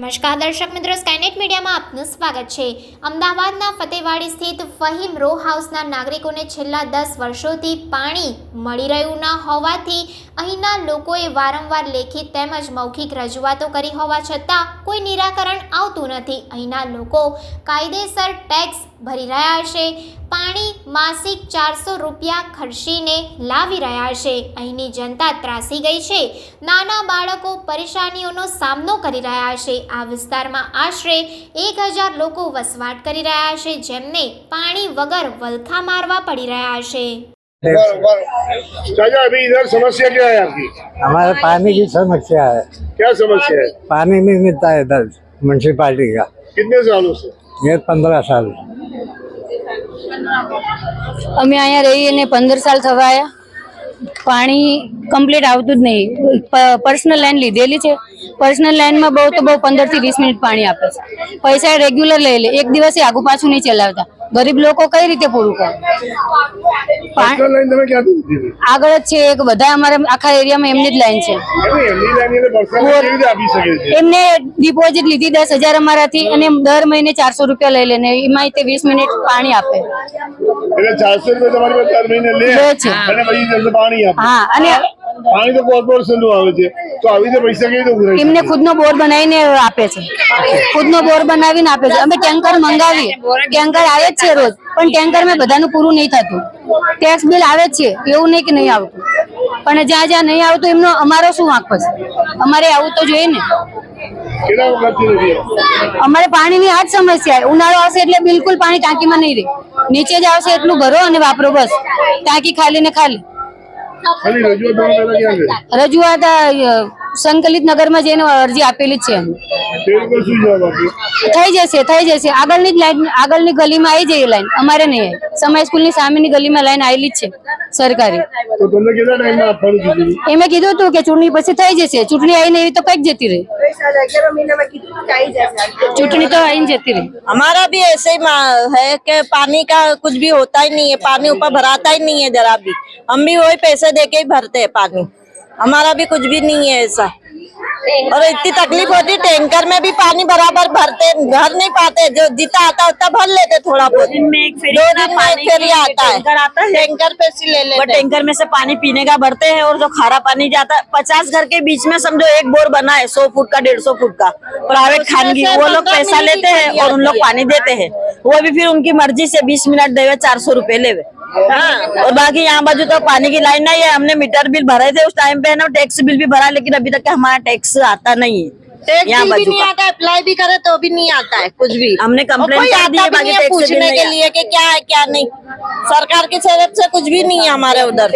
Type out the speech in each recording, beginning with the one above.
નમસ્કાર દર્શક મિત્રો, સ્કાયનેટ મીડિયામાં આપનું સ્વાગત છે। અમદાવાદના ફતેવાડી સ્થિત ફહીમ રો હાઉસના નાગરિકોને છેલ્લા 10 વર્ષોથી પાણી મળી રહ્યું ન હોવાથી અહીંના લોકોએ વારંવાર લેખિત તેમજ મૌખિક રજૂઆતો કરી હોવા છતાં કોઈ નિરાકરણ આવતું નથી। અહીંના લોકો કાયદેસર ટેક્સ ભરી રહ્યા છે, પાણી માસિક 400 રૂપિયા ખર્ચીને લાવી રહ્યા છે। અહીંની જનતા ત્રાસી ગઈ છે, નાના બાળકો પરેશાનીઓનો સામનો કરી રહ્યા છે। આ વિસ્તારમાં આશરે 1000 લોકો વસવાટ કરી રહ્યા છે, જેમને પાણી વગર વલખા મારવા પડી રહ્યા છે। चाचा अभी इधर समस्या क्या है आपकी? हमारे पानी की समस्या है। क्या समस्या है? पानी नहीं मिलता है इधर म्यूनसिपालिटी का। कितने सालों से? ये 15 साल। અમે અહીંયા રહીએ ને 15 સાલ થવા આવ્યા, પાણી કમ્પ્લીટ આવતું જ નહીં। પર્સનલ લાઈન લીધેલી છે, પર્સનલ લાઈનમાં બહુ તો બહુ 15 થી 20 મિનિટ પાણી આપે છે। પૈસા રેગ્યુલર લઈ લે, એક દિવસે આગુ પાછું નહીં ચલાવતા। ગરીબ લોકો કઈ રીતે પૂરું કરે? पर्सनल लाइन તમે ક્યાંથી લીધી હતી? આગળ જ છે એક, બધા અમારા આખા એરિયામાં એમની જ લાઈન છે। એમની લાઈન એટલે પર્સનલ લાઈન કેવી રીતે આપી શકે છે? એમને ડિપોઝિટ લીધી 10,000 અમારાથી અને દર મહિને 400 રૂપિયા લઈ લે ને એમાં તે 20 મિનિટ પાણી આપે એટલે 400 રૂપિયા તમારી પાસે દર મહિને લે છે। અને પછી તમને પાણી આપે। હા, અને પાણી તો કોર્પોરેશન નું આવે છે, તો આવી રીતે પૈસા કેવી રીતે ઉઘરાય? એમને ખુદનો બોર બનાવીને આપે છે, ખુદનો બોર બનાવીને આપે છે। અમે ટેન્કર મંગાવીએ, ટેન્કર આવે જ છે રોજ, પણ ટેન્કર માં બધાનું પૂરું નહીં થતું। ટેક્સ બિલ આવે જ છે, એવું નહીં કે નહીં આવતું, પણ જ્યાં જ્યાં નહીં આવતું એમનો અમારો શું વાંક છે? અમારે આવું તો જોઈએ ને। કેટલા વખતથી નથી આવતું? અમારે પાણીની આ જ સમસ્યા છે। ઉનાળો આવશે એટલે બિલકુલ પાણી ટાંકીમાં નહીં રહે, નીચે જ આવશે એટલું ભરો અને વાપરો, બસ ટાંકી ખાલી ને ખાલી। ખાલી રજૂઆત તમે પહેલા ક્યાં કરી? રજૂઆત સંકલિત નગરમાં જઈને અરજી આપેલી જ છે। તે લોકો શું જવાબ આપ્યો? થઈ જશે। આગળની જ લાઈન, આગળની ગલીમાં આવી જાય લાઈન, અમારે નહીં આવી। સમય સ્કૂલની સામેની ગલીમાં લાઈન આવેલી જ છે સરકારી। તો તમને કેટલા ટાઈમમાં આપવાનું કીધું? એમે કીધું હતું કે ચૂંટણી પછી થઈ જશે, ચૂંટણી આવીને એવી તો કઈક જતી રહી, ચૂંટણી તો આવીને જતી રહી। हमारा भी ऐसे ही है कि पानी का कुछ भी होता ही नहीं है, पानी ऊपर भराता ही नहीं है जरा भी। हम भी वही पैसे दे के ही भरते हैं पानी, हमारा भी कुछ भी नहीं है ऐसा। और इतनी तकलीफ होती, टैंकर में भी पानी बराबर भरते, भर नहीं पाते, जो जितना आता उतना भर लेते, थोड़ा बहुत। 2 दिन में एक फेरी आता है, टैंकर पे से ले लेते, टैंकर में से पानी पीने का भरते हैं और जो खारा पानी जाता है 50 घर के बीच में समझो एक बोर बना है 100 फुट का 150 फुट का प्राइवेट खानगी, वो लोग पैसा लेते हैं और उन लोग पानी देते हैं, वो भी फिर उनकी मर्जी से 20 मिनट देवे 400 रुपए लेवे। हाँ, और बाकी यहाँ बाजू तो पानी की लाइन नहीं है। हमने मीटर बिल भरे थे उस टाइम पे ना, टैक्स बिल भी भरा, लेकिन अभी तक हमारा टैक्स आता नहीं है। टैक्स बिल भी नहीं आता है, अप्लाई भी करे तो भी नहीं आता है कुछ भी। हमने कंप्लेंट कर दी है, बाकी टैक्स पूछने के लिए कि क्या है क्या नहीं, सरकार की तरफ से कुछ भी नहीं है हमारे उधर।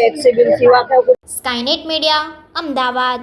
Skynet media, Ahmedabad.